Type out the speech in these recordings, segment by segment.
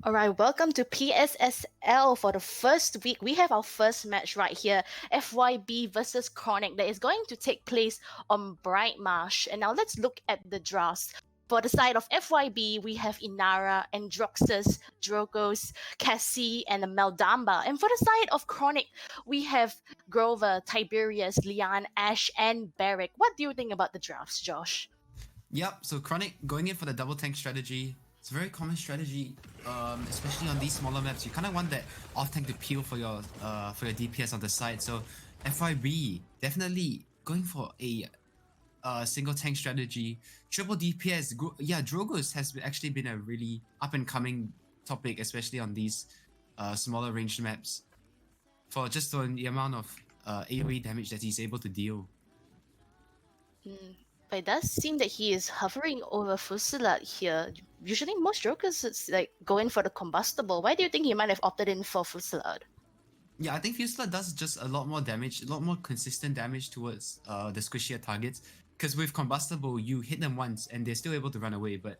All right, welcome to PSSL for the first week. We have our first match right here, FYB versus ChroNic, that is going to take place on Bright Marsh. And now let's look at the drafts. For the side of FYB, we have Inara, Androxus, Drogos, Cassie, and Meldamba. And for the side of ChroNic, we have Grover, Tiberius, Lian, Ash, and Barrick. What do you think about the drafts, Josh? Yep, so ChroNic going in for the double tank strategy. It's a very common strategy, especially on these smaller maps. You kind of want that off tank to peel for your DPS on the side. So FYB definitely going for a single tank strategy, triple DPS. Yeah, Drogos has actually been a really up and coming topic, especially on these smaller ranged maps, for just on the amount of AoE damage that he's able to deal. But it does seem that he is hovering over Fusilat here. Usually most Jokers it's like going for the combustible. Why do you think he might have opted in for Fusilat? Yeah, I think Fusela does just a lot more damage, a lot more consistent damage towards the squishier targets. Because with Combustible, you hit them once and they're still able to run away. But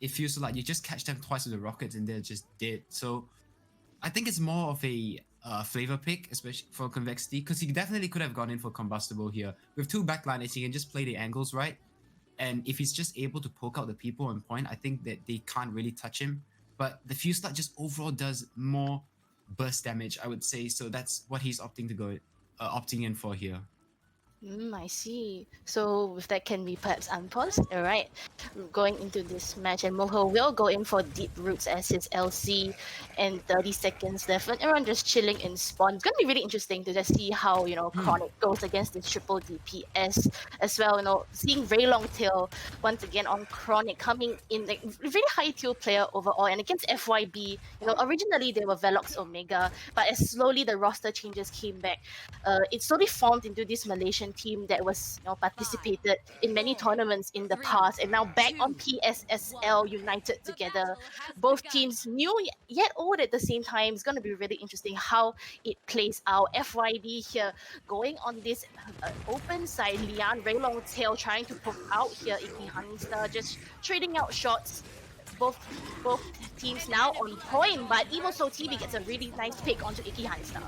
if Fusela, you just catch them twice with the rockets and they're just dead. So I think it's more of a flavor pick, especially for Convexity, because he definitely could have gone in for Combustible here. With two backliners, he can just play the angles right. And if he's just able to poke out the people on point, I think that they can't really touch him. But the Fusela just overall does more burst damage, I would say. So that's what he's opting in for here. I see. So with that, can we perhaps unpause? All right, going into this match, and Moho will go in for Deep Roots as his LC, and 30 seconds left, and everyone just chilling in spawn. It's gonna be really interesting to just see how ChroNic goes against this triple DPS as well. Seeing Ray Longtail once again on ChroNic coming in like really high tier player overall, and against FYB. Originally they were Velox Omega, but as slowly the roster changes came back, it slowly formed into this Malaysian team that was participated in many tournaments in the past and now back on PSSL united together. Both teams new yet old at the same time. It's going to be really interesting how it plays out. FYB here going on this open side. Lian Ray Longtail trying to poke out here. Iki Hansta just trading out shots. Both teams now on point, but Evo TV gets a really nice pick onto Iki Hansta.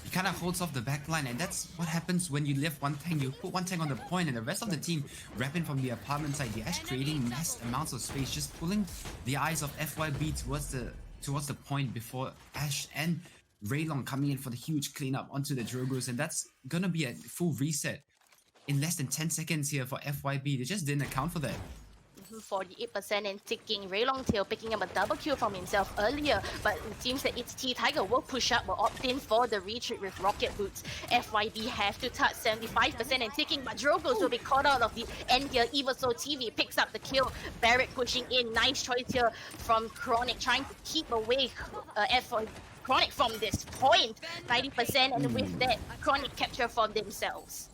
He kind of holds off the back line, and that's what happens when you lift one tank. You put one tank on the point, and the rest of the team wrapping from the apartment side. The Ash creating mass amounts of space, just pulling the eyes of FYB towards the point before Ash and Raylong coming in for the huge cleanup onto the Drogos, and that's gonna be a full reset in less than 10 seconds here for FYB. They just didn't account for that. 48% and ticking. Ray Longtail picking up a double kill from himself earlier, but it seems that it's T-Tiger will push up, will opt in for the retreat with rocket boots. FYB have to touch 75% and ticking, but Drogos will be caught out of the end here. Evaso TV picks up the kill. Barrett pushing in. Nice choice here from ChroNic, trying to keep away ChroNic from this point. 90%, and with that, ChroNic capture for themselves.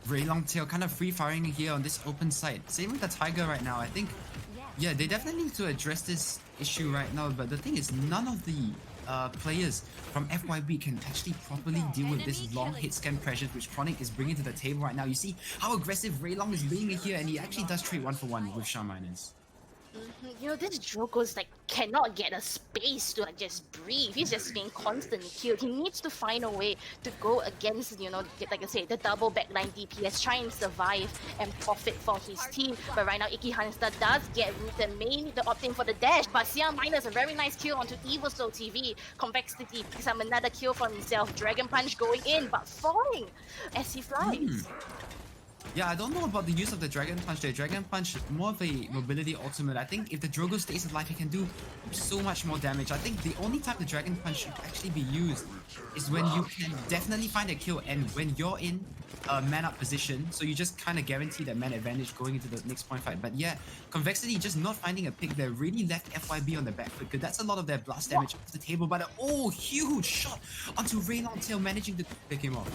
Ray Longtail kind of free firing here on this open side. Same with the Tiger right now. I think, yeah, they definitely need to address this issue right now. But the thing is, none of the players from FYB can actually properly deal with this long hit scan pressure which ChroNic is bringing to the table right now. You see how aggressive Raylong is being here, and he actually does trade 1-for-1 with Shawn Miners. This Drogo's like cannot get a space to like just breathe. He's just being constantly killed. He needs to find a way to go against, like I say, the double backline DPS, try and survive and profit for his team. But right now, Iki Hansta does get rooted, mainly the opting for the dash. But Siam Miners a very nice kill onto Evil Soul TV. Convexity picks up another kill for himself. Dragon Punch going in, but falling as he flies. Yeah, I don't know about the use of the Dragon Punch there. Dragon Punch, more of a mobility ultimate. I think if the Drogo stays alive, he can do so much more damage. I think the only time the Dragon Punch should actually be used is when you can definitely find a kill and when you're in a man-up position. So you just kind of guarantee that man advantage going into the next point fight. But yeah, Convexity just not finding a pick there really left FYB on the back foot because that's a lot of their blast damage off the table. But huge shot onto Ray Longtail, managing to pick him off.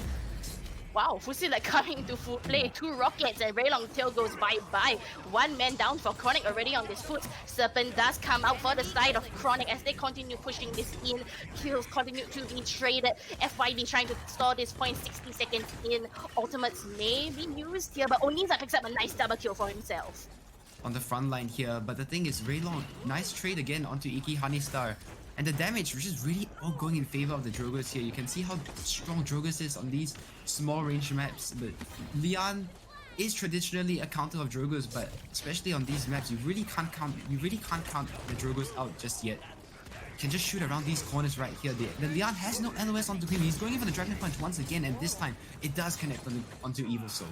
Wow, Fusilat coming to full play. 2 rockets and Ray Longtail goes bye-bye. 1 man down for ChroNic already on this foot. Serpent does come out for the side of ChroNic as they continue pushing this in. Kills continue to be traded. FYB trying to store this point 60 seconds in. Ultimates may be used here, but Oniza picks up a nice double kill for himself. on the front line here. But the thing is, Raylong, nice trade again onto Iki Honeystar. And the damage, which is really all going in favor of the Drogos here. You can see how strong Drogos is on these small range maps. But Leon is traditionally a counter of Drogos, but especially on these maps, you really can't count the Drogos out just yet. Can just shoot around these corners right here. The Leon has no LOS onto him. He's going in for the Dragon Punch once again, and this time it does connect onto Evil Soul.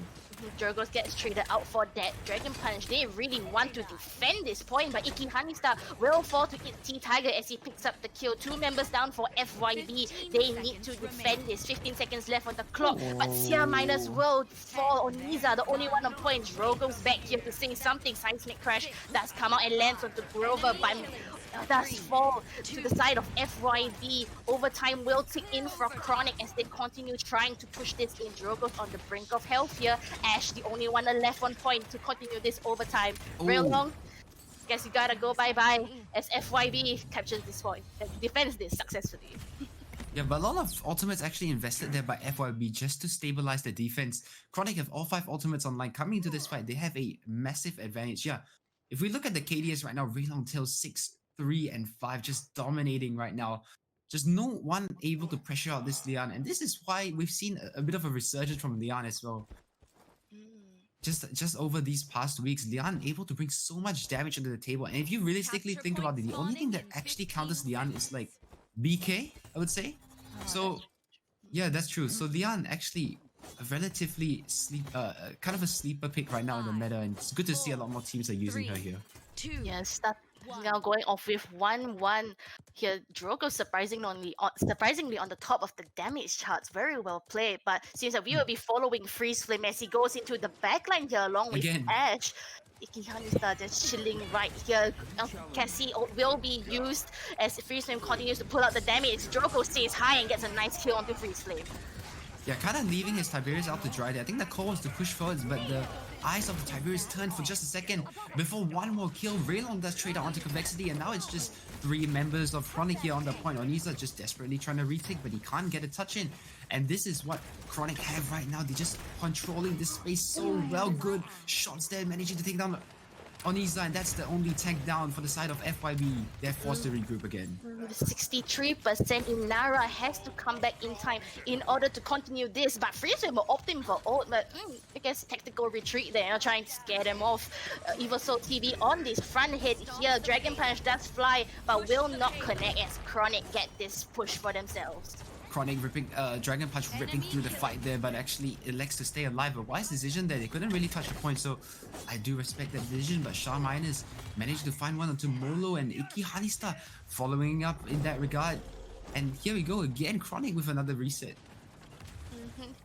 Drogos gets traded out for that Dragon Punch. They really want to defend this point, but Iki Honeystar will fall to T-Tiger as he picks up the kill. 2 members down for FYB. They need to defend this. 15 seconds left on the clock, but Sia Minus will fall on Niza, the only one on point. Drogo's back here to say something. Seismic Crash does come out and lands onto Grover, but does fall to the side of FYB. Overtime will tick in for ChroNic as they continue trying to push this in. Drogo's on the brink of health here. Ash, the only one left on point to continue this overtime. Raylong, guess you gotta go bye-bye as FYB captures this point and defends this successfully. Yeah, but a lot of ultimates actually invested there by FYB just to stabilize the defense. ChroNic have all 5 ultimates online. Coming into this fight, they have a massive advantage. Yeah, if we look at the KDS right now, Raylong Tail 6, 3, and 5 just dominating right now. Just no one able to pressure out this Leon, and this is why we've seen a bit of a resurgence from Leon as well. Just over these past weeks, Leon able to bring so much damage onto the table. And if you realistically think about it, the only thing that actually counters Leon is like BK, I would say. So yeah, that's true. So Leon actually a relatively kind of a sleeper pick right now in the meta, and it's good to see a lot more teams are using her here. Yes, that now going off with 1-1 here. Drogo surprisingly on the top of the damage charts. Very well played, but seems that we will be following Freeze Flame as he goes into the backline here along with Ash. Iki Honeystar just chilling right here. Cassie will be used as Freeze Flame continues to pull out the damage. Drogo stays high and gets a nice kill onto Freeze Flame. Yeah, kind of leaving his Tiberius out to dry there. I think the call was to push forwards, but the eyes of the Tiberius turned for just a second before one more kill. Raylong does trade out onto Convexity, and now it's just 3 members of ChroNic here on the point. Oniza just desperately trying to retake, but he can't get a touch in. And this is what ChroNic have right now. They're just controlling this space so well. Good shots there, managing to take down Oniza, and that's the only tank down for the side of FYB. They're forced to regroup again. 63% Inara has to come back in time in order to continue this, but Freeze will opting for ult, but I guess tactical retreat there, trying to scare them off. Evil Soul TV on this front head here. Dragon Punch does fly, but will not connect as ChroNic get this push for themselves. ChroNic ripping, Dragon Punch ripping through the fight there, but actually elects to stay alive. A wise decision there. They couldn't really touch the point, so I do respect that decision. But Shaw Miners managed to find one onto Molo and Iki Honeystar following up in that regard. And here we go again, ChroNic with another reset.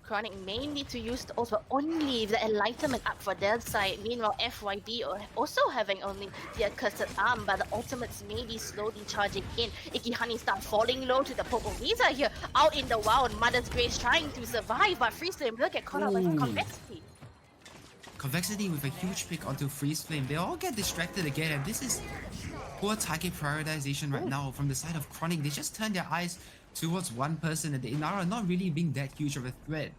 ChroNic may need to use the ult, but only the enlightenment up for their side. Meanwhile, FYB also having only the accursed arm, but the ultimates may be slowly charging in. Iki Honeystar falling low to the Poponiza here, out in the wild. Mother's Grace trying to survive, but Freeze Flame will get caught out by Convexity. Convexity with a huge pick onto Freeze Flame. They all get distracted again, and this is poor target prioritization right now from the side of ChroNic. They just turn their eyes towards one person, and the Inara not really being that huge of a threat.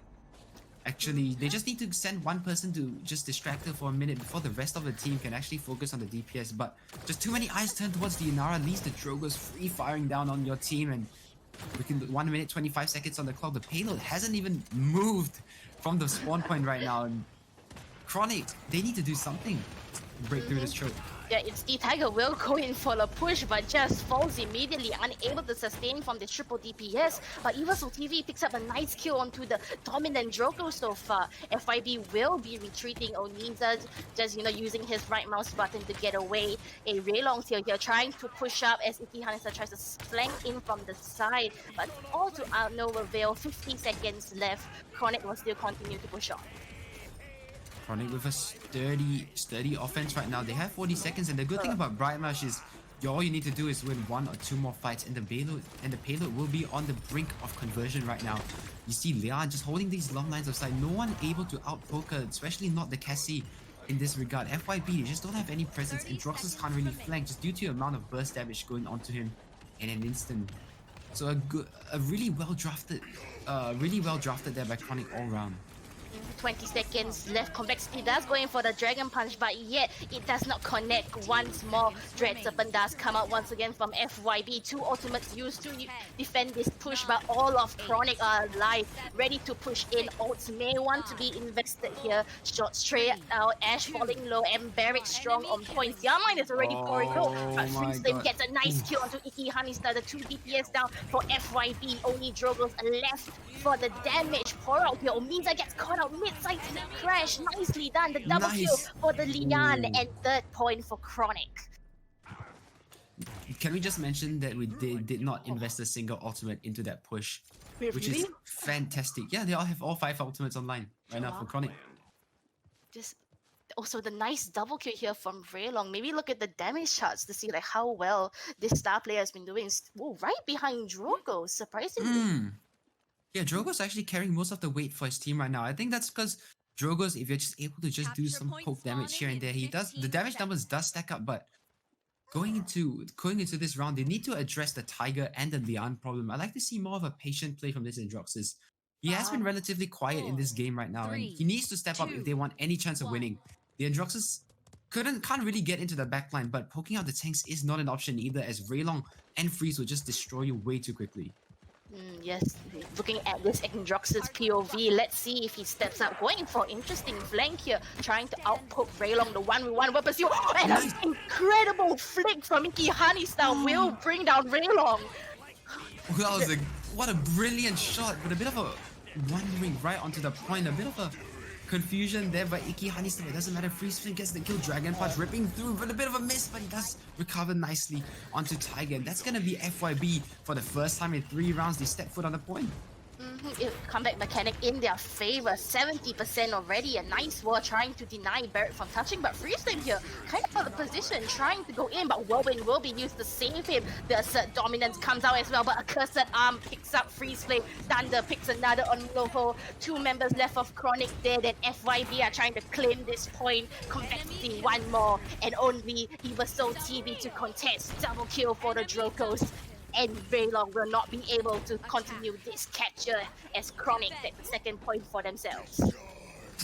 Actually, they just need to send one person to just distract her for a minute before the rest of the team can actually focus on the DPS. But just too many eyes turned towards the Inara, leaves the Drogos free firing down on your team, and we can 1 minute 25 seconds on the clock. The payload hasn't even moved from the spawn point right now, and ChroNic, they need to do something to break through this choke. Yeah, it's T-Tiger will go in for a push, but just falls immediately, unable to sustain from the triple DPS. But Evil Soul TV picks up a nice kill onto the dominant Drogo so far. FYB will be retreating. Oniza just, using his right mouse button to get away. A Raylong tail here trying to push up as Iki Honeystar tries to flank in from the side. But all to no avail. 50 seconds left. ChroNic will still continue to push on. ChroNic with a sturdy offense right now. They have 40 seconds, and the good thing about Bright Rush is all you need to do is win 1 or 2 more fights, and the payload will be on the brink of conversion right now. You see Leon just holding these long lines of sight. No one able to out-poke her, especially not the Cassie in this regard. FYB, they just don't have any presence, and Droxus can't really flank just due to the amount of burst damage going onto him in an instant. So a really well drafted there by ChroNic all round. 20 seconds left. Complexity does go in for the Dragon Punch, but yet it does not connect once more. Dread Serpent does come out once again from FYB. 2 ultimates used to defend this push, but all of ChroNic are alive, ready to push in. Ults may want to be invested here. Shot straight out, Ash falling low, and Barrick strong on points. Yamine is already pouring low, but Freezeflame gets a nice kill onto Iki Honeystar. The 2 DPS down for FYB. Only Drogos left for the damage. Pour out here. Omiza gets caught out mid-side crash. Nicely done. The double kill for the Lian, and 3rd point for ChroNic. Can we just mention that we did not invest a single ultimate into that push, which is fantastic. Yeah, they all have all 5 ultimates online right now for ChroNic. Just also the nice double kill here from Raylong. Maybe look at the damage charts to see like how well this star player has been doing. Whoa, right behind Drogo, surprisingly. Yeah, Drogo's actually carrying most of the weight for his team right now. I think that's because Drogo's, if you're just able to just do some poke damage here and there, the damage numbers does stack up, but going into this round, they need to address the Tiger and the Lian problem. I like to see more of a patient play from this Androxus. He has been relatively quiet in this game right now, and he needs to step up if they want any chance of winning. The Androxus can't really get into the backline, but poking out the tanks is not an option either, as Raylong and Freeze will just destroy you way too quickly. Yes, looking at this Androxus POV, let's see if he steps up. Going for interesting flank here, trying to outpoke Raylong, the 1v1 weapon pursuit. And an incredible flick from Iki Honeystar will bring down Raylong. Well, what a brilliant shot, but a bit of a wandering right onto the point, a bit of a confusion there by Iki Honeystar. It doesn't matter, Freezeflame gets the kill, Dragon Punch ripping through, but a bit of a miss, but he does recover nicely onto Tiger. And that's gonna be FYB for the first time in 3 rounds. They step foot on the point. Comeback mechanic in their favor, 70% already. A nice wall trying to deny Barrett from touching, but Freezeflame here kind of out of position, trying to go in, but Whirlwind will be used to save him. The Assert Dominance comes out as well, but a Cursed Arm picks up Freezeflame. Thunder picks another on Loho. 2 members left of ChroNic dead, and FYB are trying to claim this point. Complexity 1 more, and only Eversoul TV to contest. Double kill for the Drogos. And Raylong will not be able to continue this capture as ChroNic takes the 2nd point for themselves.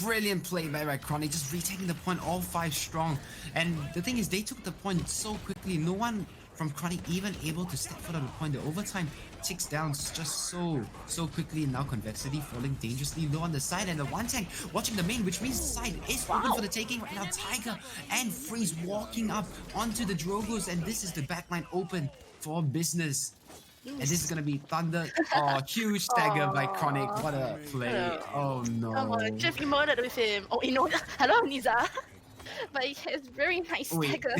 Brilliant play by ChroNic, just retaking the point, all 5 strong. And the thing is, they took the point so quickly. No one from ChroNic even able to step foot on the point. The overtime ticks down just so quickly. Now Convexity falling dangerously low on the side, and the 1 tank watching the main, which means the side is open for the taking right now. Tiger and Freeze walking up onto the Drogos, and this is the backline open for business. And this is gonna be Thunder. Oh, huge stagger by ChroNic. What a play. Oh no. Come on, Jeff emoted with him. Oh, you know, hello Niza. But he has very nice stagger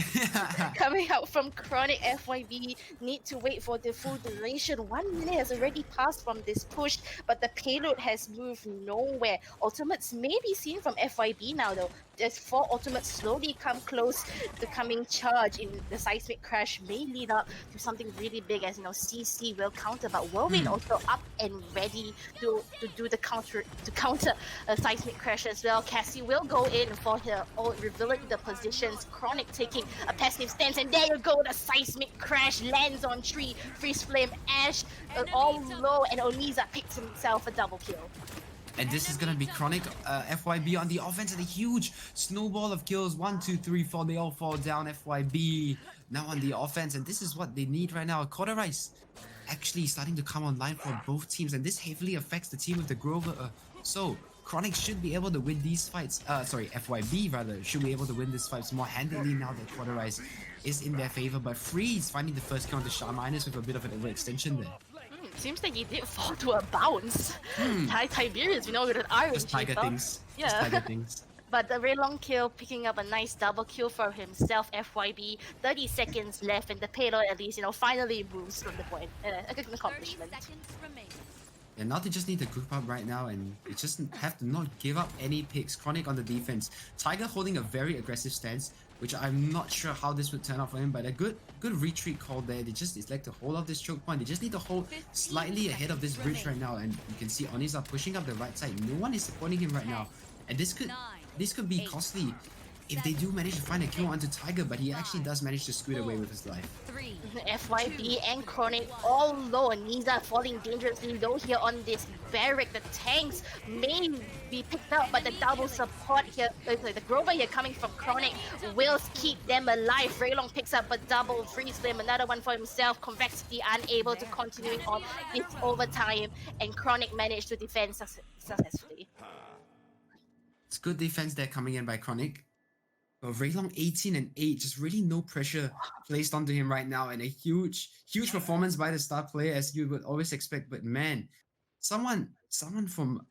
coming out from ChroNic. FYB need to wait for the full duration. 1 minute has already passed from this push, but the payload has moved nowhere. Ultimates may be seen from FYB now though. As 4 ultimates slowly come close, the coming charge in the seismic crash may lead up to something really big, as you know, CC will counter, but Whirlwind also up and ready to do the counter a seismic crash as well. Cassie will go in for her revealing the positions. ChroNic taking a passive stance, and there you go, the seismic crash lands on tree. Freezeflame, Ash all low, and Oniza picks himself a double kill. And this is gonna be ChroNic, FYB on the offense, and a huge snowball of kills. 1, 2, 3, 4. They all fall down. FYB now on the offense, and this is what they need right now. Cauterize actually starting to come online for both teams, and this heavily affects the team with the Grover. So ChroNic should be able to win these fights. FYB rather should be able to win these fights more handily now that Cauterize is in their favor. But Freeze finding the first kill on the Shamanus with a bit of an overextension there. Seems like he did fall to a bounce. Tiberius, you know, with an iron. Just Tiger things. Yeah. Just Tiger things. But the Raylong kill, picking up a nice double kill for himself. FYB, 30 seconds left, and the payload at least, you know, finally moves from the point. A good accomplishment. And now they just need to group up right now, and they just have to not give up any picks. ChroNic on the defense. Tiger holding a very aggressive stance, which I'm not sure how this would turn out for him, but a good retreat call there. It's like to hold off this choke point. They just need to hold slightly ahead of this bridge right now, and you can see Oniza pushing up the right side. No one is supporting him right now, and this could be costly if they do manage to find a kill onto Tiger, but he actually does manage to scoot away with his life. FYB and ChroNic all low. Niza falling dangerously low here on this barrack. The tanks may be picked up, but the double support here, the Grover here coming from ChroNic will keep them alive. Raylong picks up a double freeze flame, another one for himself. Convexity unable to continuing on this overtime, and ChroNic managed to defend successfully. It's good defense there coming in by ChroNic. But Raylong 18 and 8, just really no pressure placed onto him right now, and a huge performance by the star player as you would always expect. But man, someone from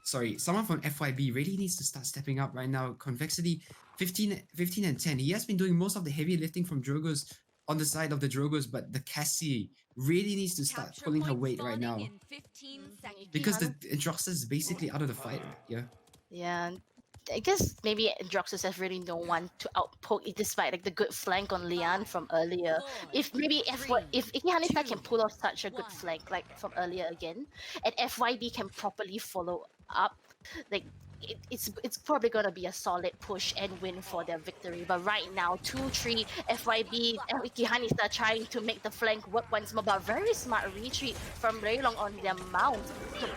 FYB really needs to start stepping up right now. Convexity 15 and 10. He has been doing most of the heavy lifting from Drogos on the side of the Drogos, but the Cassie really needs to start pulling her weight right now. Because the Androxus is basically out of the fight. Yeah, I guess maybe Androxus has really no one to outpoke it despite like the good flank on Lian from earlier. If maybe if Ikihanista can pull off such a good flank like from earlier again, and FYB can properly follow up, like it's probably gonna be a solid push and win for their victory. But right now, 2-3 FYB Ikihanista trying to make the flank work once more, but very smart retreat from Raylong on their mount.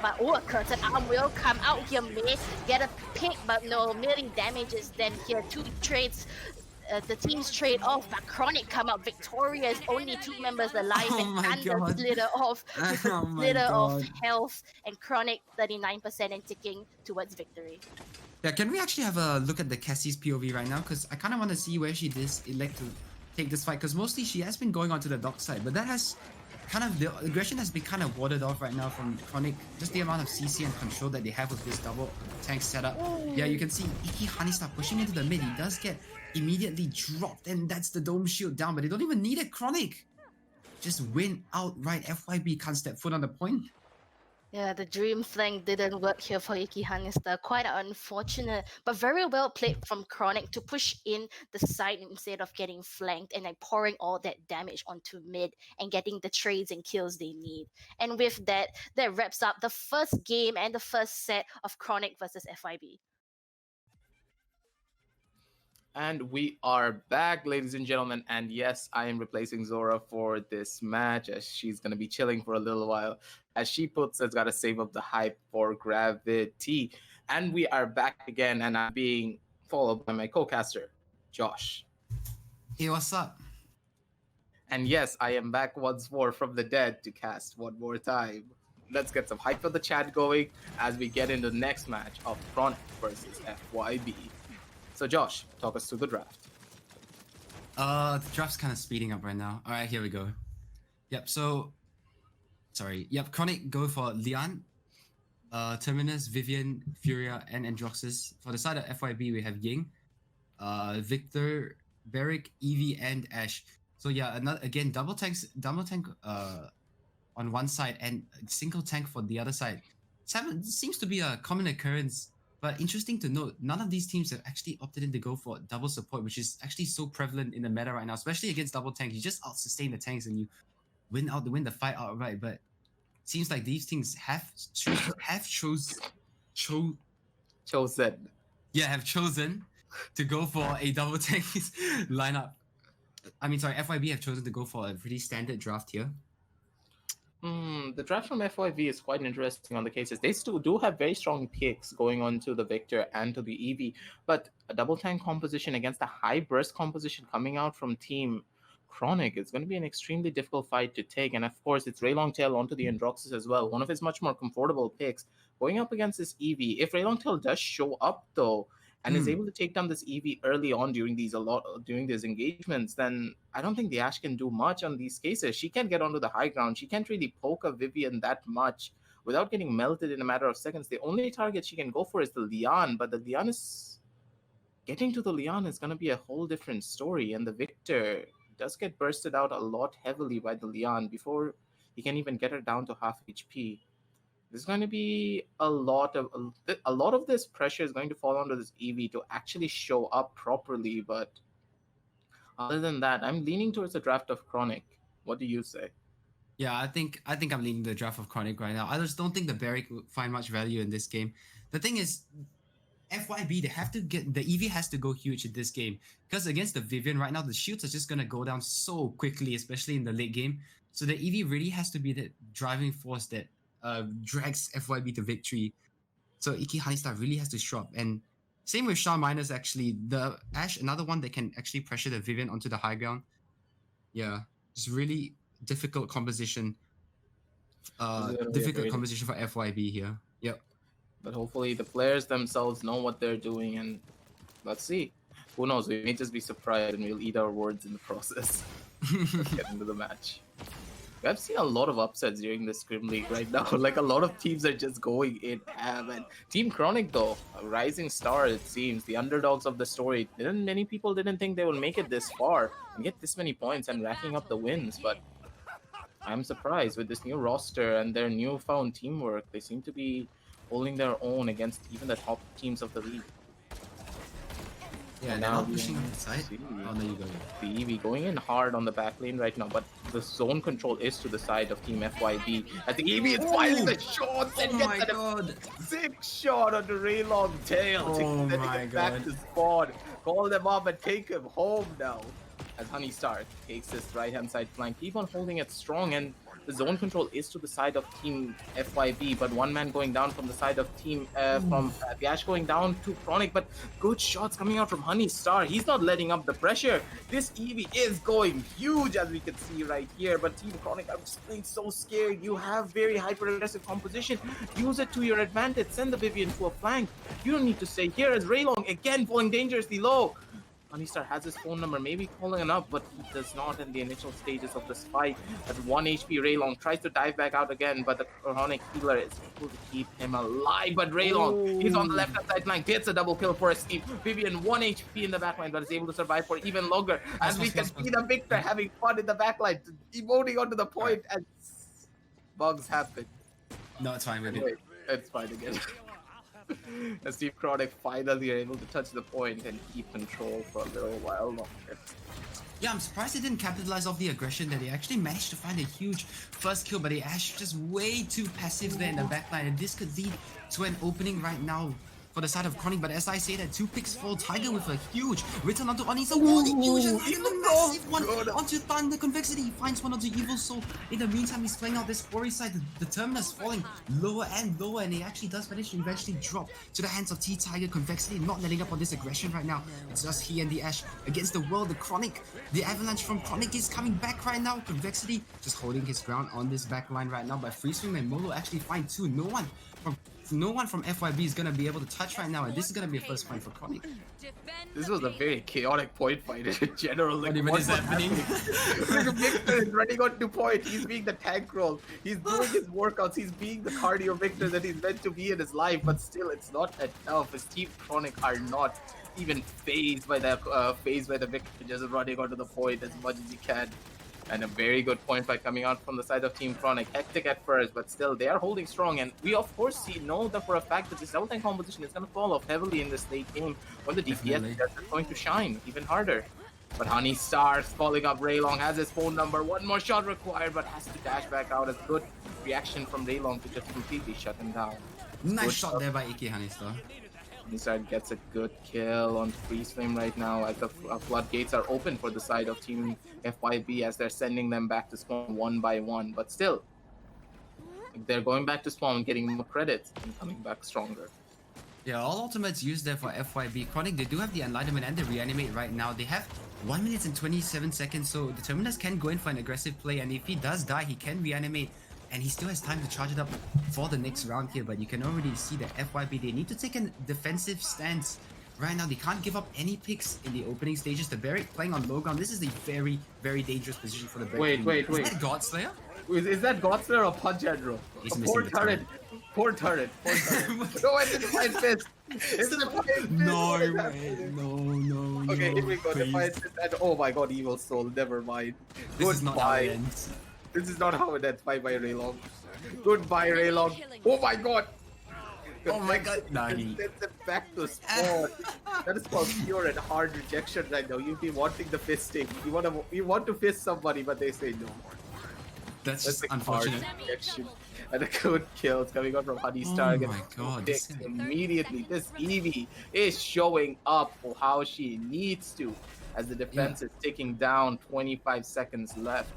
But a curtain arm will come out here, may get a pick, but no, merely damages then here. Two trades. The teams trade off, but ChroNic come out victorious. Only 2 members alive, and Thunder slither off with a slither of health, and ChroNic 39% and ticking towards victory. Yeah, can we actually have a look at the Cassie's POV right now? Because I kind of want to see where she does elect to take this fight. Because mostly she has been going onto the dock side, but that has kind of, the aggression has been kind of warded off right now from ChroNic. Just the amount of CC and control that they have with this double tank setup. Yeah, you can see Ikihanista pushing into the mid. He does get immediately dropped, and that's the dome shield down, but they don't even need it. ChroNic just win outright. FYB can't step foot on the point. Yeah, the dream flank didn't work here for Ikihanista. Quite unfortunate, but very well played from ChroNic to push in the side instead of getting flanked and like pouring all that damage onto mid and getting the trades and kills they need. And with that, that wraps up the first game and the first set of ChroNic versus FYB. And we are back, ladies and gentlemen. And yes, I am replacing Zora for this match as she's going to be chilling for a little while. As she puts, it's got to save up the hype for Gravity. And we are back again, and I'm being followed by my co-caster, Josh. Hey, what's up? And yes, I am back once more from the dead to cast one more time. Let's get some hype for the chat going as we get into the next match of ChroNic versus FYB. So Josh, talk us through the draft. The draft's kind of speeding up right now. All right, here we go. Yep. So, ChroNic go for Lian, Terminus, Vivian, Furia, and Androxus. For the side of FYB, we have Ying, Victor, Beric, Evie, and Ash. So yeah, again double tank on one side and single tank for the other side. Seems to be a common occurrence. But interesting to note, none of these teams have actually opted in to go for double support, which is actually so prevalent in the meta right now, especially against double tank. You just out-sustain the tanks and you win the fight outright. But it seems like these teams have chosen to go for a double tank lineup. FYB have chosen to go for a pretty standard draft here. The draft from FYV is quite interesting on the cases. They still do have very strong picks going on to the Victor and to the Eevee, but a double tank composition against a high burst composition coming out from Team ChroNic is going to be an extremely difficult fight to take. And of course, it's Raylong Tail onto the Androxus as well, one of his much more comfortable picks going up against this Eevee. If Raylong Tail does show up though, and is able to take down this Eevee early on during these engagements, then I don't think the Ashe can do much on these cases. She can't get onto the high ground. She can't really poke a Vivian that much without getting melted in a matter of seconds. The only target she can go for is the Lian, but the Lian is... Getting to the Lian is going to be a whole different story, and the Victor does get bursted out a lot heavily by the Lian before he can even get her down to half HP. There's going to be a lot of this pressure is going to fall onto this Eevee to actually show up properly. But other than that, I'm leaning towards the draft of ChroNic. What do you say? Yeah, I think I'm leaning the draft of ChroNic right now. I just don't think the Beric will find much value in this game. The thing is, FYB, they have to get the EV has to go huge in this game because against the Vivian right now, the shields are just gonna go down so quickly, especially in the late game. So the EV really has to be the driving force that drags FYB to victory. So Iki Hanistar really has to show up. And same with Shaw Miners actually. The Ash, another one that can actually pressure the Vivian onto the high ground. Yeah, it's really difficult composition. This is gonna be a Difficult very composition for FYB here. Yep. But hopefully the players themselves know what they're doing, and let's see. Who knows? We may just be surprised and we'll eat our words in the process. Let's get into the match. I've seen a lot of upsets during the Scrim League right now. Like a lot of teams are just going in ham. And Team ChroNic though, a rising star it seems, the underdogs of the story. Many people didn't think they would make it this far and get this many points and racking up the wins, but I'm surprised with this new roster and their newfound teamwork. They seem to be holding their own against even the top teams of the league. Yeah, And they're now not we pushing can on the side. see Oh, there you go. The EV going in hard on the back lane right now, but the zone control is to the side of Team FYB. As the EV is finding the shots and Oh my gets god! a sick shot on the Raylong tail Oh to sending my him back God. to spawn. Call them up and take him home now. As Honey Star takes this right-hand side flank, keep on holding it strong, and the zone control is to the side of Team FYB, but one man going down from the side of Team from the Ash going down to ChroNic, but good shots coming out from Honey Star. He's not letting up the pressure. This EV is going huge, as we can see right here, but Team ChroNic are just playing so scared. You have very hyper-aggressive composition. Use it to your advantage. Send the Vivian to a flank. You don't need to stay here as Raylong again falling dangerously low. Anistar has his phone number, maybe calling it up, but he does not in the initial stages of this fight. At 1 HP, Raylong tries to dive back out again, but the ChroNic healer is able to keep him alive. But Raylong, he's on the left-hand side flank, gets a double kill for his team. Vivian, 1 HP in the backline, but is able to survive for even longer. As we can see the Victor having fun in the backline, emoting onto the point, and bugs happen. No, it's fine with Anyway, it. it's fine again. As Team ChroNic finally are able to touch the point and keep control for a little while longer. Yeah, I'm surprised they didn't capitalize off the aggression that they actually managed to find a huge first kill, but the Ash just way too passive there in the backline, and this could lead to an opening right now for the side of ChroNic. But as I say that, 2 picks fall, Tiger with a huge return onto Oni, so huge and a massive one onto Thunder. Convexity, he finds one onto Evil Soul. In the meantime, he's playing out this Ori side. The Terminus falling lower and lower, and he actually does manage to eventually drop to the hands of T-Tiger. Convexity not letting up on this aggression right now. It's just he and the Ash against the world. The ChroNic, the avalanche from ChroNic is coming back right now. Convexity just holding his ground on this back line right now, but Freeswing and Molo actually find 2. No one from FYB is gonna be able to touch right now, and this is gonna be a first point for ChroNic. This was a very chaotic point fight in general. Like, What even is happening? Victor is running onto point. He's being the tank role. He's doing his workouts. He's being the cardio Victor that he's meant to be in his life. But still, it's not enough. His Team ChroNic are not even phased by the Victor just running onto the point as much as he can. And a very good point fight coming out from the side of Team ChroNic. Hectic at first, but still they are holding strong. And we of course know that for a fact that this double tank composition is going to fall off heavily in this late game when the DPS is going to shine even harder. But Honey Stars calling up Raylong, has his phone number. 1 more shot required, but has to dash back out. A good reaction from Raylong to just completely shut him down. Nice Good shot there by Iki Hanistar. Nizar gets a good kill on Freeze Flame right now as the floodgates are open for the side of Team FYB as they're sending them back to spawn 1 by 1. But still, they're going back to spawn, getting more credits and coming back stronger. Yeah, all ultimates used there for FYB. ChroNic, they do have the Enlightenment and the Reanimate right now. They have 1 minute and 27 seconds, so the Terminus can go in for an aggressive play, and if he does die, he can reanimate. And he still has time to charge it up for the next round here, but you can already see that FYB, they need to take a defensive stance. Right now, they can't give up any picks in the opening stages. The Barrack playing on low ground, this is a very, very dangerous position for the Barrack. Wait. Is that Godslayer? Is that Godslayer or Punjandro? He's missing the turret. Poor turret. No, it's a Defiant Fist. It's a Defiant Fist. No way. No. Okay, here we go. Please. Defiant Fist. And oh my god, Evil Soul. Never mind. This is not how it ends. This is not how it ends. Bye Raylong. Goodbye Raylong. Oh my god. Oh my god. Sends it back to spawn. That is called pure and hard rejection right now. You've been wanting the fisting. You want to fist somebody, but they say no. That's That's just a hard unfortunate. reaction. And the good kills coming out from Honey Oh Star. my god, this Picks guy. immediately. This Eevee is showing up for how she needs to as the Yeah. defense is ticking down. 25 seconds left.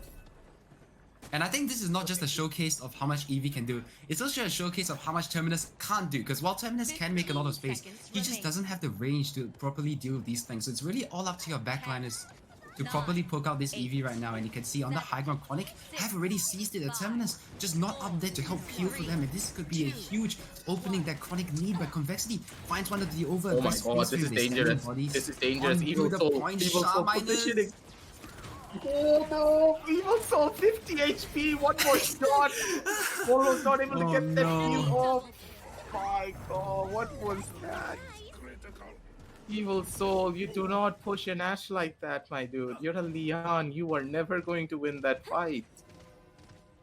And I think this is not just a showcase of how much Eevee can do, it's also a showcase of how much Terminus can't do. Because while Terminus can make a lot of space, he just doesn't have the range to properly deal with these things. So it's really all up to your backliners to properly poke out this Eevee right now. And you can see on the high ground, ChroNic have already seized it. The Terminus just not up there to help peel for them. And this could be a huge opening that ChroNic need. But Convexity finds one of the over. Oh my god, this is dangerous. This is dangerous. Evil Soul positioning. Oh no! Evil Soul 50 HP, one more shot! Almost not able to get that heal off. My god, what was that? Evil Soul, you do not push an Ashe like that, my dude. You're a Leon, you are never going to win that fight.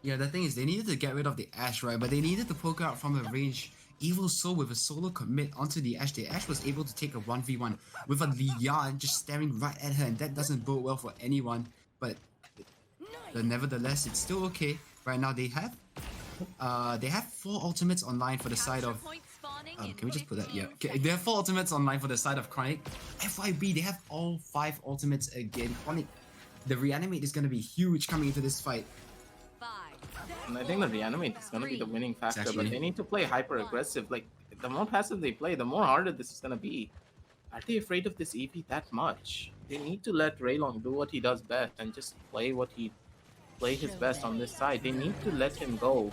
Yeah, the thing is, they needed to get rid of the Ashe, right? But they needed to poke out from a range. Evil Soul with a solo commit onto the Ashe. The Ashe was able to take a 1v1 with a Leon just staring right at her, and that doesn't bode well for anyone. But nevertheless, it's still okay. Right now, they have 4 ultimates online for the side of. Can we just put that? Yeah. Okay, they have 4 ultimates online for the side of ChroNic. FYB, they have all 5 ultimates again. ChroNic, the reanimate is going to be huge coming into this fight. And I think the reanimate is going to be the winning factor, Exactly. but they need to play hyper aggressive. Like, the more passive they play, the more harder this is going to be. Are they afraid of this EP that much? They need to let Raylong do what he does best and just play his best on this side. They need to let him go.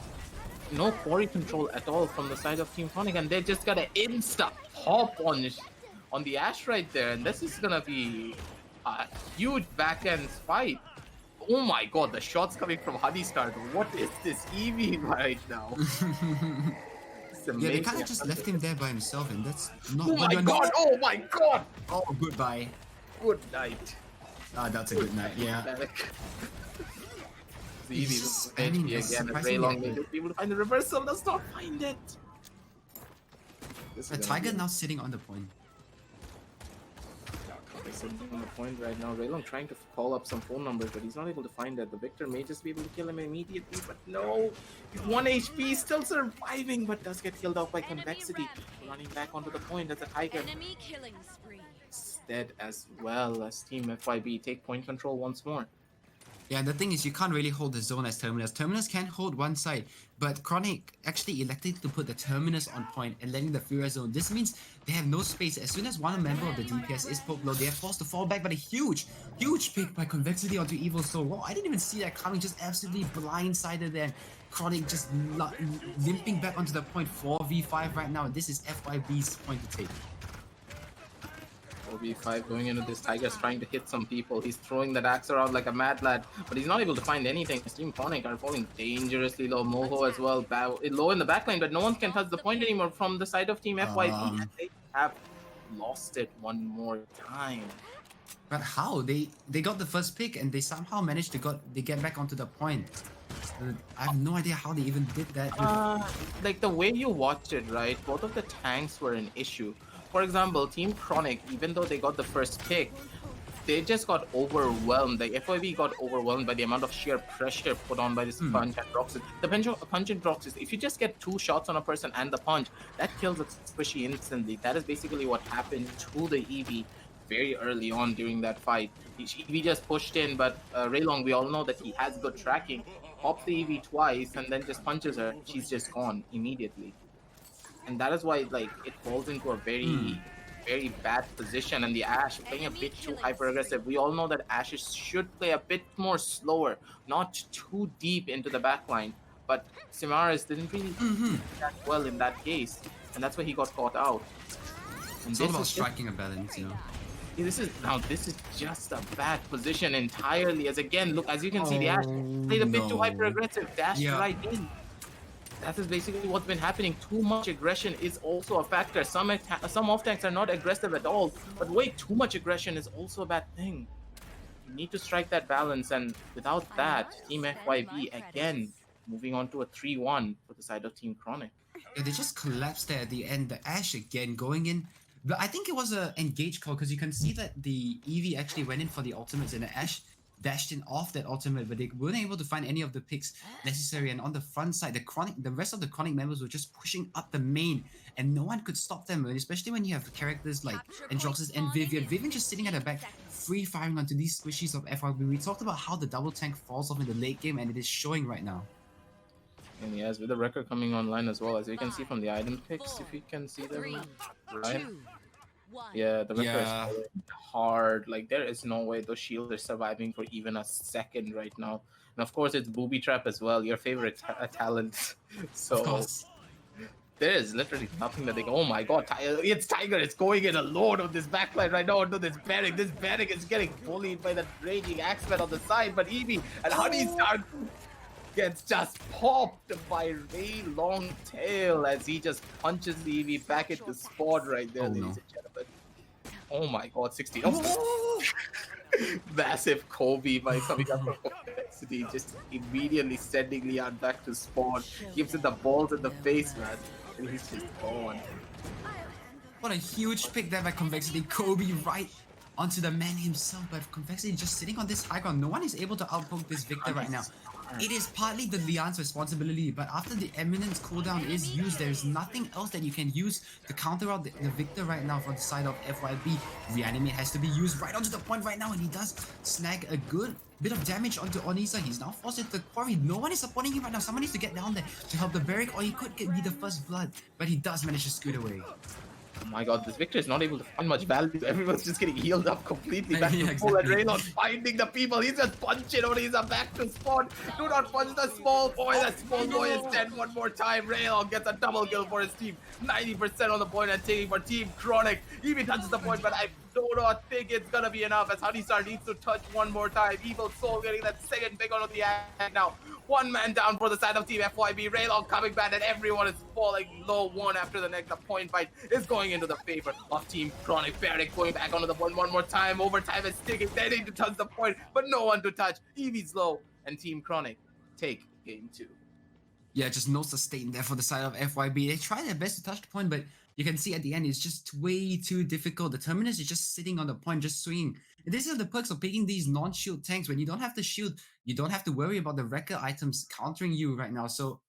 No quarry control at all from the side of Team ChroNic, and they just got an insta hop on the Ashe right there, and this is gonna be a huge back end fight. Oh my god, the shots coming from Honeystar. What is this Eevee right now? Yeah, they kind of just left him there by himself, and that's not Oh what my you're god! Oh my god! Oh, goodbye. Good night. Ah, that's a good night, yeah. The He's Eevee just is spamming HP this again, and surprisingly Raylong accurate. may be able to find the reversal, does not find it! This The is gonna Tiger be- now sitting on the point. He's sitting on the point right now. Raylong trying to call up some phone numbers, but he's not able to find it. The Victor may just be able to kill him immediately, but no! He's 1 HP, still surviving, but does get killed off by Convexity. Running back onto the point as the Tiger Enemy killing spree. is dead as well as Team FYB take point control once more. Yeah, the thing is, you can't really hold the zone as Terminus. Terminus can hold one side, but ChroNic actually elected to put the Terminus on point and letting the Furia zone. This means they have no space. As soon as one member of the DPS is poked low, they are forced to fall back, but a huge pick by Convexity onto Evil Soul. Wow, I didn't even see that coming, just absolutely blindsided there. ChroNic just limping back onto the point. 4v5 right now. This is FYB's point to take. 4v5 going into this. Tiger's trying to hit some people. He's throwing that axe around like a mad lad, but he's not able to find anything. Team ChroNic are falling dangerously low. Moho as well, low in the backline, but no one can touch the point anymore from the side of Team FYB. And they have lost it one more time. But how? They got the first pick and they somehow managed to get back onto the point. I have no idea how they even did that. Like the way you watched it, right? Both of the tanks were an issue. For example, Team ChroNic, even though they got the first pick, they just got overwhelmed. The FYB got overwhelmed by the amount of sheer pressure put on by this punch and Roxas. The punch and Roxas, if you just get 2 shots on a person and the punch, that kills a squishy instantly. That is basically what happened to the Eevee very early on during that fight. Eevee just pushed in, but Raylong, we all know that he has good tracking. Pops the Eevee twice and then just punches her. She's just gone immediately. And that is why, like, it falls into a very bad position. And the Ashe playing a bit too hyper aggressive. We all know that Ashes should play a bit more slower, not too deep into the backline. But Simaris didn't really do that well in that case, and that's why he got caught out. And It's all about striking a balance, you know. This is just a bad position entirely. As again, look, as you can see, the Ashe played a bit too hyper aggressive, dashed right in. That is basically what's been happening. Too much aggression is also a factor. Some off tanks are not aggressive at all, but wait, too much aggression is also a bad thing. You need to strike that balance, and without that, Team FYB again moving on to a 3-1 for the side of Team ChroNic. Yeah, they just collapsed there at the end. The Ashe again going in. But I think it was a engage call because you can see that the Eevee actually went in for the ultimates and the Ashe dashed in off that ultimate, but they weren't able to find any of the picks necessary. And on the front side, the rest of the ChroNic members were just pushing up the main, and no one could stop them. And especially when you have characters like Androxus and Vivian. Vivian just sitting at the back, free firing onto these squishies of FYB. We talked about how the double tank falls off in the late game, and it is showing right now. And yes, with the record coming online as well, as you can see from the item picks, if you can see them, right? Yeah, the record is falling hard. Like, there is no way those shields are surviving for even a second right now. And of course, it's Booby Trap as well, your favorite talent. So there is literally nothing that they go, oh my god, it's Tiger, it's going in alone on this backline right now onto this Barrack. This Barrack is getting bullied by the raging Axeman on the side, but Eevee and Honeystar gets just popped by Ray Longtail as he just punches the Eevee back into spawn right there, ladies and gentlemen. Oh my god, 16. Oh! Massive Kobe by coming up from Complexity, just immediately sending Leon back to spawn. Gives him the balls in the face, man. And he's just gone. What a huge pick there by Convexity. Kobe right onto the man himself, but Convexity just sitting on this high ground. No one is able to outpoke this Victor right now. It is partly the Leon's responsibility, but after the Eminence cooldown is used, there's nothing else that you can use to counter out the Victor right now for the side of FYB. Reanimate has to be used right onto the point right now, and he does snag a good bit of damage onto Onisa. He's now forced into the quarry. No one is supporting him right now. Someone needs to get down there to help the Barrack, or he could be the first blood, but he does manage to scoot away. Oh my god, this Victor is not able to find much value. Everyone's just getting healed up completely back to full, and Raylon finding the people. He's just punching Onisa back to spawn. Do not punch the small boy. That small boy is dead one more time. Raylon gets a double kill for his team. 90% on the point and taking for Team ChroNic. Even touches the point, but I do not think it's gonna be enough as Honeystar needs to touch one more time. Evil Soul getting that second pick on the act now. One man down for the side of Team FYB. Raylon coming back, and everyone is falling low one after the next. The point fight is going into the favor of Team ChroNic. Barrack going back onto the point one more time. Overtime is sticking. They need to touch the point, but no one to touch. Eevee's low, and Team ChroNic take game 2. Yeah, just no sustain there for the side of FYB. They try their best to touch the point, but you can see at the end it's just way too difficult. The Terminus is just sitting on the point, just swinging. And this is the perks of picking these non-shield tanks. When you don't have the shield, you don't have to worry about the wrecker items countering you right now. So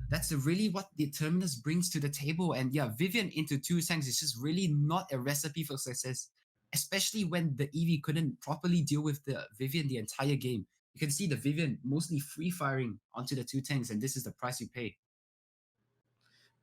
that's really what the Terminus brings to the table. And yeah, Vivian into 2 tanks is just really not a recipe for success, especially when the Eevee couldn't properly deal with the Vivian the entire game. You can see the Vivian mostly free firing onto the 2 tanks, and this is the price you pay.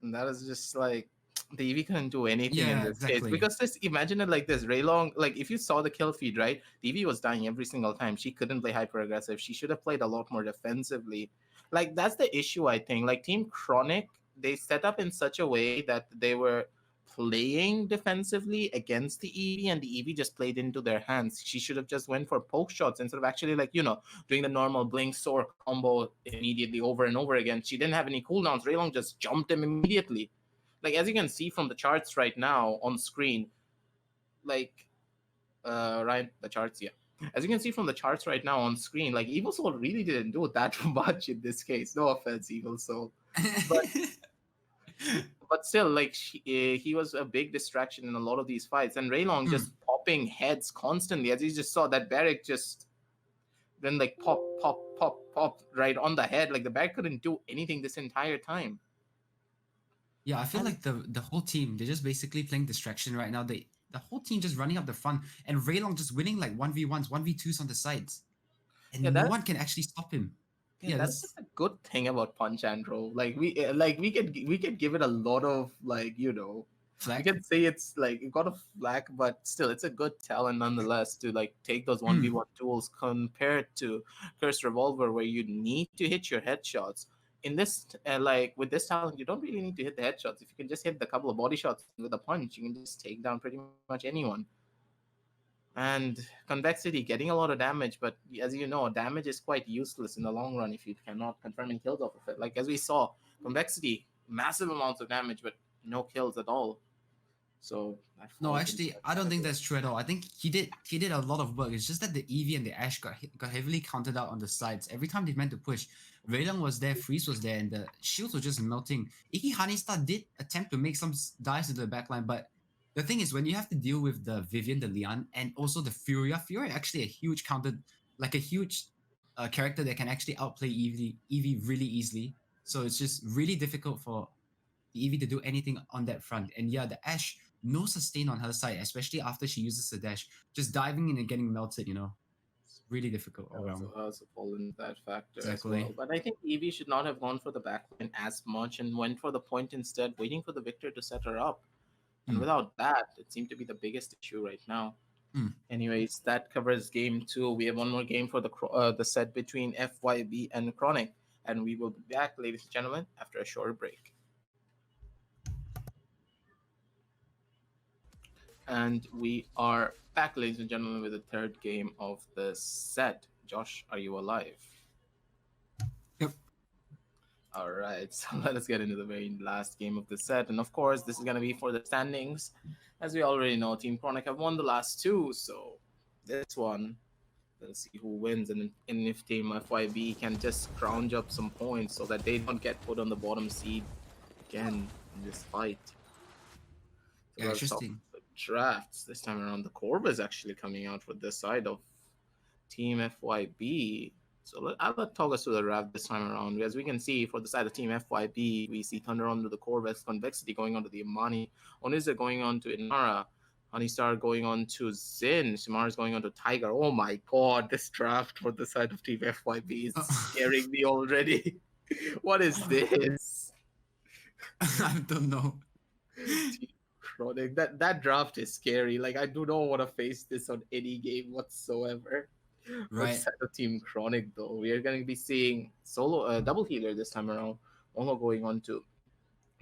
And that is just like, the Eevee couldn't do anything in this case. Exactly. Because just imagine it like this. Raylong, like if you saw the kill feed, right? The Eevee was dying every single time. She couldn't play hyper aggressive. She should have played a lot more defensively. Like, that's the issue, I think. Like, Team ChroNic, they set up in such a way that they were playing defensively against the Eevee, and the Eevee just played into their hands. She should have just went for poke shots instead of actually, like, you know, doing the normal blink soar combo immediately over and over again. She didn't have any cooldowns. Raylong just jumped him immediately. Like, as you can see from the charts right now on screen, like, right, the charts, yeah. As you can see from the charts right now on screen, like, Evil Soul really didn't do that much in this case. No offense, Evil Soul. But, but still, like, he was a big distraction in a lot of these fights. And Raylong just popping heads constantly, as you just saw that Barrack just then, like, pop right on the head. Like, the Barrack couldn't do anything this entire time. Yeah, I feel like the whole team, they're just basically playing distraction right now. The whole team just running up the front, and Raylong just winning like 1v1s, 1v2s on the sides. And no one can actually stop him. Yeah, that's a good thing about Punch Andro. Like, we can give it a lot of, like, you know, flack. You can say it's like it got a flack, but still it's a good talent nonetheless to, like, take those 1v1 tools compared to Cursed Revolver, where you need to hit your headshots. In this, like, with this talent, you don't really need to hit the headshots. If you can just hit the couple of body shots with a punch, you can just take down pretty much anyone. And Convexity getting a lot of damage, but as you know, damage is quite useless in the long run if you cannot confirming kills off of it. Like, as we saw, Convexity, massive amounts of damage, but no kills at all. So no, actually, I don't think that's true at all. I think he did a lot of work. It's just that the Eevee and the Ashe got heavily counted out on the sides. Every time they meant to push, Raylong was there, Freeze was there, and the shields were just melting. Iki Honeystar did attempt to make some dives to the backline, but the thing is, when you have to deal with the Vivian, the Leon, and also the Furia actually a huge counter like a huge character that can actually outplay Eevee really easily. So it's just really difficult for the Eevee to do anything on that front. And yeah, the Ashe, no sustain on her side, especially after she uses the dash. Just diving in and getting melted, It's really difficult all around. Also fall into that factor as Exactly. well. But I think Evie should not have gone for the backline as much and went for the point instead, waiting for the victor to set her up. And without that, it seemed to be the biggest issue right now. Anyways, that covers game 2. We have one more game for the set between FYB and ChroNic, and we will be back, ladies and gentlemen, after a short break. And we are back, ladies and gentlemen, with the third game of the set. Josh, are you alive? Yep. All right, so let us get into the very last game of the set. And of course, this is going to be for the standings. As we already know, Team ChroNic have won the last 2, so this one, let's see who wins. And if Team FYB can just scrounge up some points so that they don't get put on the bottom seed again in this fight. So Yeah, interesting. Drafts this time around. The Corv is actually coming out for this side of Team FYB. So I'll talk us through the draft this time around. As we can see, for the side of Team FYB, we see Thunder onto the Corv, Convexity going on to the Imani, Oniza going on to Inara, Honeystar going on to Zin, Shimara's going on to Tiger. Oh my god, this draft for the side of Team FYB is scaring me already. What is this? I don't know. ChroNic. That draft is scary. Like, I do not want to face this on any game whatsoever. Right. Set of Team ChroNic, though, we are going to be seeing solo double healer this time around. Mono going on to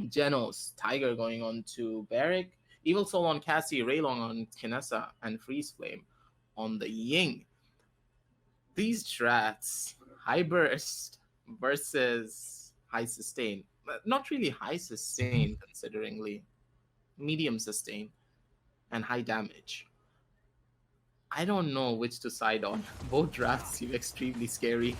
Genos, Tiger going on to Barrick, Evil Soul on Cassie, Raylong on Kinessa, and Freeze Flame on the Ying. These strats, high burst versus high sustain. Not really high sustain, consideringly. Medium sustain and high damage. I don't know which to side on. Both drafts seem extremely scary.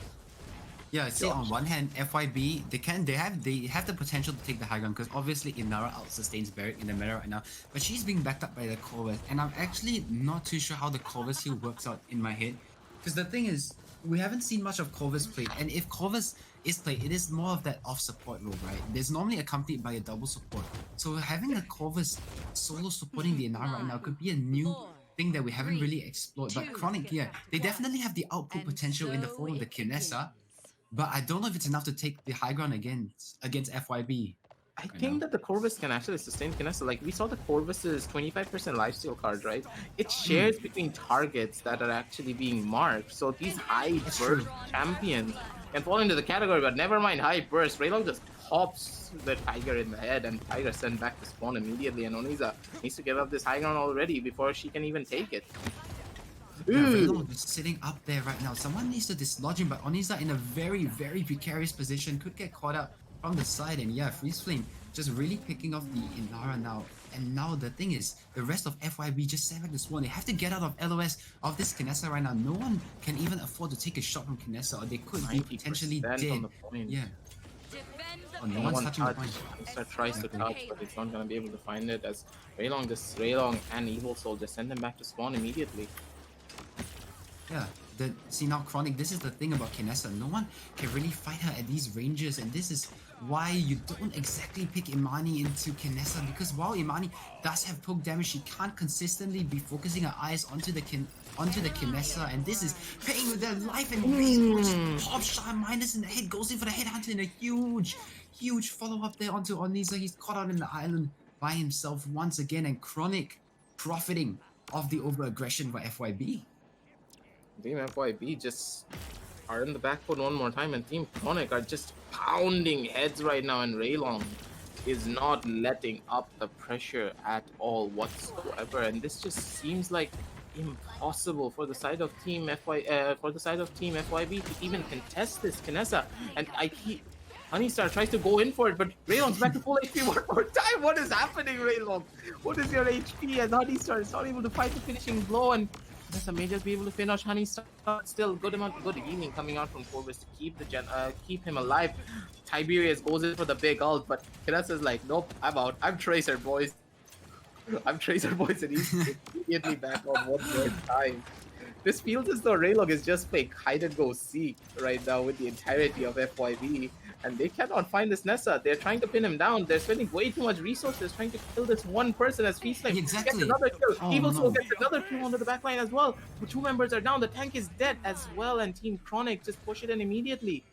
Yeah, see, on one hand, FYB they have the potential to take the high ground because obviously Inara out sustains Barrick in the meta right now, but she's being backed up by the Corvus, and I'm actually not too sure how the Corvus heal works out in my head. Because the thing is, we haven't seen much of Corvus played, and if Corvus is played, it is more of that off support role, right? There's normally accompanied by a double support. So having a Corvus solo supporting the Inara right now could be a new thing that we haven't really explored. But ChroNic, yeah, they definitely have the output potential in the form of the Kinessa, but I don't know if it's enough to take the high ground against FYB. I think that the Corvus can actually sustain Kinessa. Like, we saw the Corvus's 25% lifesteal card, right? It shares between targets that are actually being marked. So these high burst champions can fall into the category, but never mind high burst. Raylong just pops the Tiger in the head, and Tiger sent back to spawn immediately. And Oniza needs to give up this high ground already before she can even take it. Yeah, Raylong is sitting up there right now. Someone needs to dislodge him, but Oniza in a very, very precarious position, could get caught out from the side. And yeah, Freeze Flame just really picking off the Inara now. And now the thing is, the rest of FYB just sent back to spawn. They have to get out of LOS of this Kinessa right now. No one can even afford to take a shot from Kinessa, or they could be potentially dead. Yeah. Oh, no one's touching the point. Monster tries to touch, but it's not gonna be able to find it, as Raylong and Evil Soul just send them back to spawn immediately. Yeah, see now ChroNic, this is the thing about Kinessa. No one can really fight her at these ranges, and this is why you don't exactly pick Imani into Kinessa, because while Imani does have poke damage, she can't consistently be focusing her eyes onto the Kinessa, and this is paying with their life. And Raze pop shot minus in the head, goes in for the headhunter, and a huge follow-up there onto Oniza. He's caught out in the island by himself once again, and ChroNic profiting of the over-aggression by FYB. Team FYB just are in the back foot one more time, and Team ChroNic are just pounding heads right now, and Raylong is not letting up the pressure at all whatsoever, and this just seems like impossible for the side of Team FYB to even contest this Kinessa. And Honeystar tries to go in for it, but Raylong's back to full HP one more time. What is happening, Raylong? What is your HP? And Honeystar is not able to fight the finishing blow, and Kinessa may just be able to finish Honeystar. Still good healing coming out from Corvus to keep him alive. Tiberius goes in for the big ult, but Kinessa's like, nope, I'm out. I'm Tracer, boys. I'm Tracer Boys and he's immediately back on one more time. This feels as though Raylog is just playing hide and go seek right now with the entirety of FYB, and they cannot find this Nessa. They're trying to pin him down. They're spending way too much resources trying to kill this one person as Feastflame Exactly. gets another kill. Oh, Evil Soul no. gets another kill onto the backline as well. The 2 members are down. The tank is dead as well, and Team ChroNic just push it in immediately.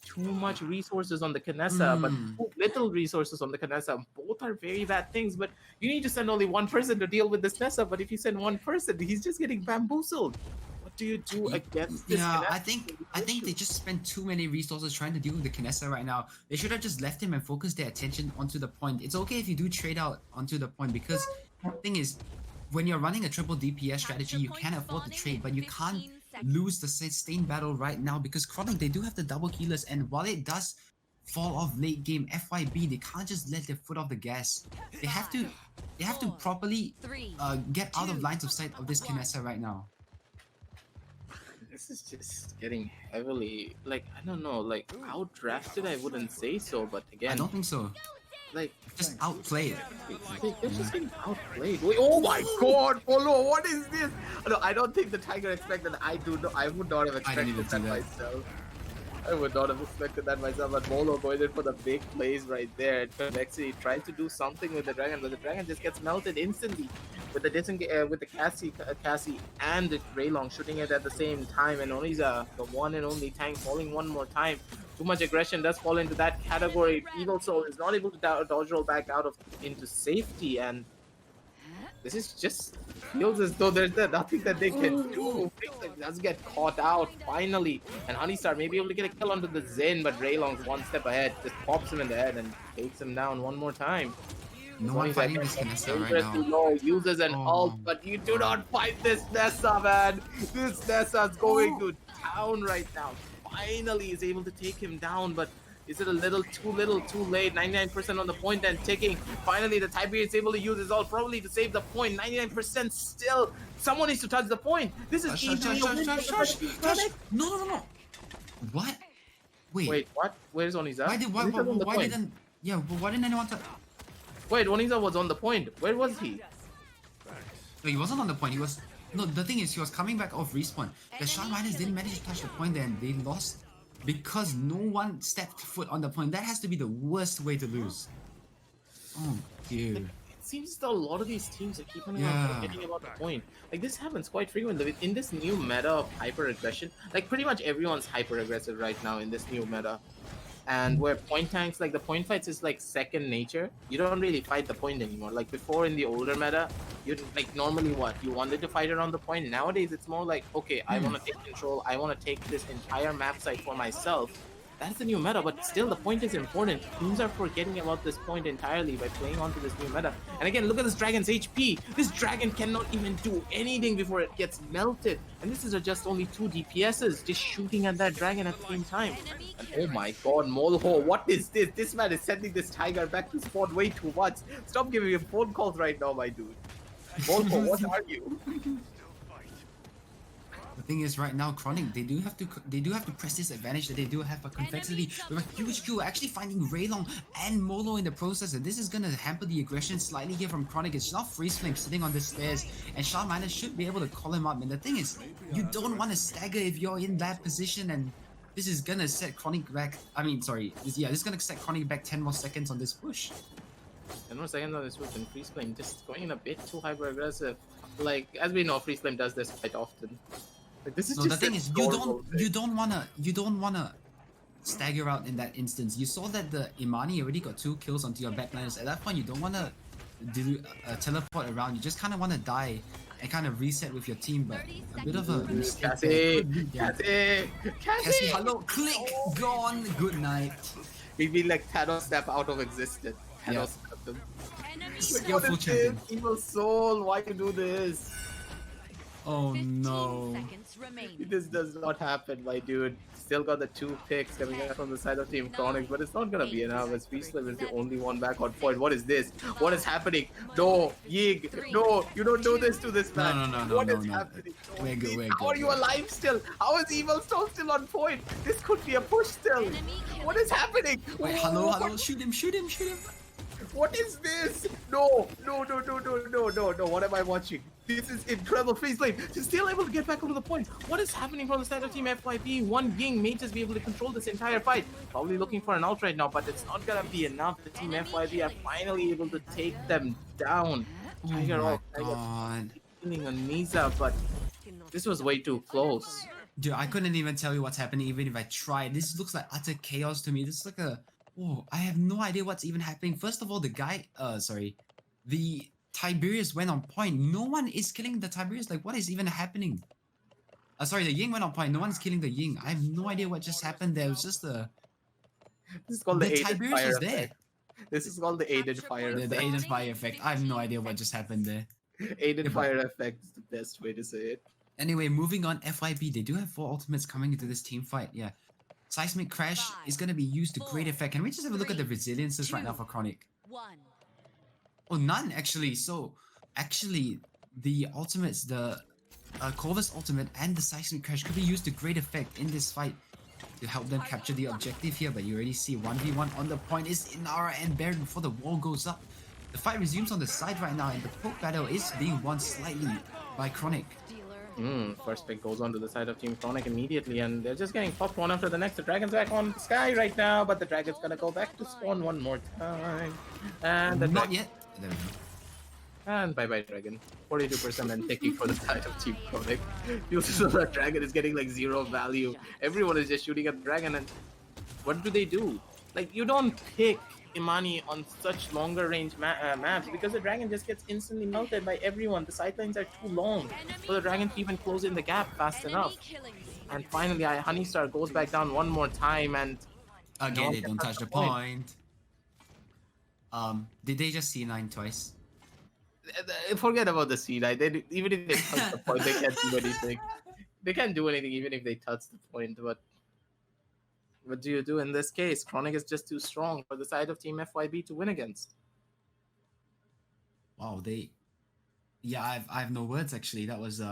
Too much resources on the Kanessa, but too little resources on the Kanessa. Both are very bad things, but you need to send only one person to deal with this Nessa. But if you send one person, he's just getting bamboozled. What do you do against this? Yeah, Kanessa? I think they just spent too many resources trying to deal with the Kinessa right now. They should have just left him and focused their attention onto the point. It's okay if you do trade out onto the point, because the thing is, when you're running a triple DPS strategy, you can afford to trade, but you can't lose the sustained battle right now, because ChroNic, they do have the double killers, and while it does fall off late game, FYB, they can't just let their foot off the gas. They have to properly get out of lines of sight of this Kinessa right now. This is just getting heavily, like, I don't know, like, outdrafted, I wouldn't say so, but again, I don't think so. like, Just outplayed. they're just getting outplayed. Wait, oh my god, Polo, what is this? No, I don't think the Tiger expected. I would not have expected even that see that. myself. I would not have expected that myself, but Molo going in for the big plays right there. Vexy tries to do something with the Dragon, but the Dragon just gets melted instantly with the with the Cassie and the Raylong shooting it at the same time, and only the one and only tank falling one more time. Too much aggression does fall into that category. Evil Soul is not able to dodge roll back out of into safety, and this is just feels as though there's nothing that they can do. It does get caught out finally, and Honeystar may be able to get a kill onto the Zen, but Raylong's one step ahead, just pops him in the head and takes him down one more time. No one fighting this Kinessa right now. Low, uses an ult, but you do not fight this Nessa, man. This Nessa's going to town right now. Finally is able to take him down, but is it a little too late? 99% on the point and ticking. Finally, the Tiberian is able to use his ult probably to save the point. 99% still. Someone needs to touch the point. This is easily a win. No. What? Wait, what? Where's Oniza? Why didn't anyone touch? Wait, Oniza was on the point. Where was he? No, he wasn't on the point. He was. No, the thing is, he was coming back off respawn. The Shark Miners didn't manage to touch the point there, and they lost because no one stepped foot on the point. That has to be the worst way to lose. Oh dear. It seems that a lot of these teams are keeping Yeah. on forgetting about the point. Like, this happens quite frequently in this new meta of hyper aggression. Like, pretty much everyone's hyper aggressive right now in this new meta. And where point tanks, like the point fights is like second nature. You don't really fight the point anymore. Like before in the older meta, you'd like normally what? You wanted to fight around the point. Nowadays it's more like, okay, I want to take control. I want to take this entire map site for myself. That's the new meta, but still the point is important. Teams are forgetting about this point entirely by playing onto this new meta. And again, look at this Dragon's HP. This Dragon cannot even do anything before it gets melted. And this is just only 2 DPSs just shooting at that Dragon at the same time. And oh my god, Molho, what is this? This man is sending this Tiger back to spawn way too much. Stop giving him phone calls right now, my dude. Molho, what are you? The thing is, right now, ChroNic, they do have to press this advantage that they do have a complexity with a huge Q, actually finding Raylong and Molo in the process, and this is gonna hamper the aggression slightly here from ChroNic. It's not FreezeFlame sitting on the stairs, and Shark Miners should be able to call him up. And the thing is, you don't want to stagger if you're in that position, and this is gonna set ChroNic back. This is gonna set ChroNic back 10 more seconds on this push. 10 more seconds on this push, and FreezeFlame just going in a bit too hyper aggressive. Like, as we know, FreezeFlame does this quite often. Like, this is No, just the thing is, you don't wanna stagger out in that instance. You saw that the Imani already got 2 kills onto your backliners. At that point, you don't wanna do teleport around. You just kind of wanna die and kind of reset with your team. But a bit of a mistake. Cassie, hello, click, gone. Good night. We feel like Thanos step out of existence. Yeah. Thanos stepped him. Skillful What is champion. this? Evil Soul, why you do this? Oh no. This does not happen, my dude. Still got the 2 picks coming out from the side of Team ChroNic, but it's not gonna be enough as FreezeFlame is the only one back on point. What is this? What is happening? No, Yig, no, you don't do this to this man. No, What no, is no. happening? No, We're good, Yig, we're how are good. you alive still? How is Evil Soul still on point? This could be a push still. What is happening? Wait, hello, shoot him. What is this? No, no, no, no, no, no, no, no. What am I watching? This is incredible. Face Blade is still able to get back onto the point. What is happening from the side of Team FYB? One Ying may just be able to control this entire fight. Probably looking for an ult right now, but it's not gonna be enough. The Team FYB are finally able to take them down. Oh Tiger my ult, Tiger god. killing on Nisa, but this was way too close. Dude, I couldn't even tell you what's happening even if I tried. This looks like utter chaos to me. This is like a... Oh, I have no idea what's even happening. First of all, the Tiberius went on point. No one is killing the Tiberius. Like, what is even happening? The Ying went on point. No one's killing the Ying. I have no idea what just happened there. It was just the... This is called The the aided Tiberius fire was there. effect. This is called the aided fire The effect. Aiden Fire effect. I have no idea what just happened there. Aided Yeah, but- fire effect is the best way to say it. Anyway, moving on, FYB, they do have 4 ultimates coming into this team fight, yeah. Seismic Crash is going to be used to great effect. Can we just have a look at the resiliences right now for ChroNic? Oh, none, actually. So, actually, the ultimates, the Corvus ultimate and the Seismic Crash could be used to great effect in this fight to help them capture the objective here, but you already see 1v1 on the point is Inara and Baron before the wall goes up. The fight resumes on the side right now, and the poke battle is being won slightly by ChroNic. First pick goes on to the side of Team ChroNic immediately, and they're just getting popped one after the next. The Dragon's back on the sky right now, but the Dragon's gonna go back to spawn one more time. And the Not yet. There we go. And bye-bye Dragon. 42% and taking for the side of Team ChroNic. Feels as though that Dragon is getting like 0 value. Everyone is just shooting at the Dragon, and what do? Like, you don't pick Imani on such longer range maps because the Dragon just gets instantly melted by everyone. The sidelines are too long for the Dragon to even close in the gap fast enough. And finally, Honeystar goes back down one more time, and Again, they don't touch the point. Did they just C9 twice? forget about the C9. Even if they touch the point, they can't do anything. They can't do anything even if they touch the point. But what do you do in this case? ChroNic is just too strong for the side of Team FYB to win against. Wow, yeah, I have no words actually. That was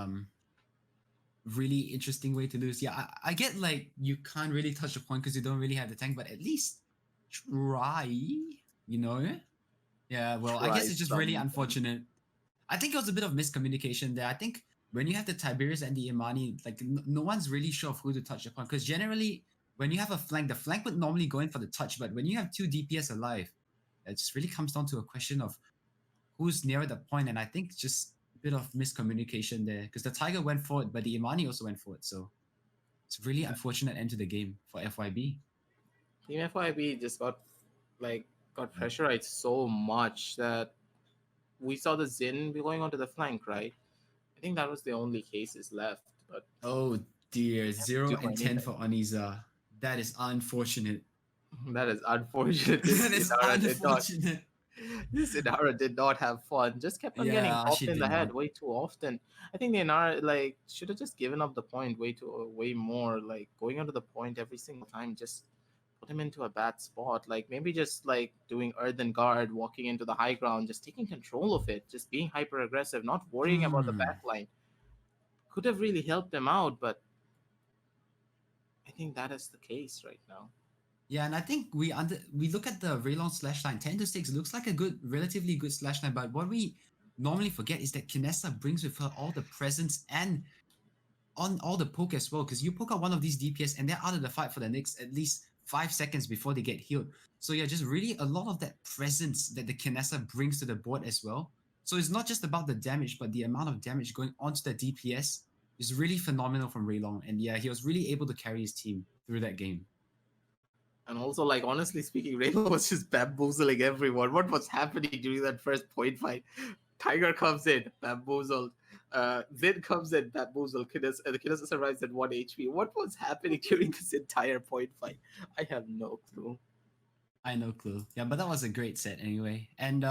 really interesting way to lose. Yeah, I get like you can't really touch the point because you don't really have the tank, but at least try, you know? Yeah, well, I guess it's just really unfortunate. I think it was a bit of miscommunication there. I think when you have the Tiberius and the Imani, like no one's really sure of who to touch the point because generally when you have a flank, the flank would normally go in for the touch, but when you have 2 DPS alive, it just really comes down to a question of who's nearer the point, and I think just a bit of miscommunication there because the Tiger went forward, but the Imani also went forward, so it's a really unfortunate end to the game for FYB. Team FYB just got pressurized so much that we saw the Xin be going onto the flank, right? I think that was the only cases left, but Oh dear, 0 and 10 for Oniza. That is unfortunate. that is unfortunate. That is unfortunate. This Inara did not have fun. Just kept on getting Yeah, popped she in the did head not. way too often. I think the Inara should have just given up the point way more. Like going onto the point every single time just put him into a bad spot. Like maybe just like doing earthen guard, walking into the high ground, just taking control of it, just being hyper aggressive, not worrying about the back line. Could have really helped them out, but I think that is the case right now. Yeah, and I think we look at the Raylon slash line. 10 to 6 looks like a relatively good slash line, but what we normally forget is that Kinessa brings with her all the presence and on all the poke as well, because you poke out one of these DPS and they're out of the fight for the next at least 5 seconds before they get healed. So yeah, just really a lot of that presence that the Kinessa brings to the board as well. So it's not just about the damage, but the amount of damage going onto the DPS is really phenomenal from Raylon. And yeah, he was really able to carry his team through that game. And also, like, honestly speaking, Rainbow was just bamboozling everyone. What was happening during that first point fight? Tiger comes in, bamboozled. Zin comes in, bamboozled. The Kinessa survives at 1 HP. What was happening during this entire point fight? I have no clue. I no clue. Yeah, but that was a great set anyway. And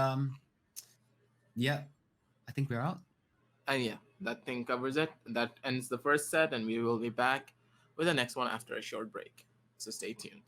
yeah, I think we're out. And yeah, that thing covers it. That ends the first set, and we will be back with the next one after a short break. So stay tuned.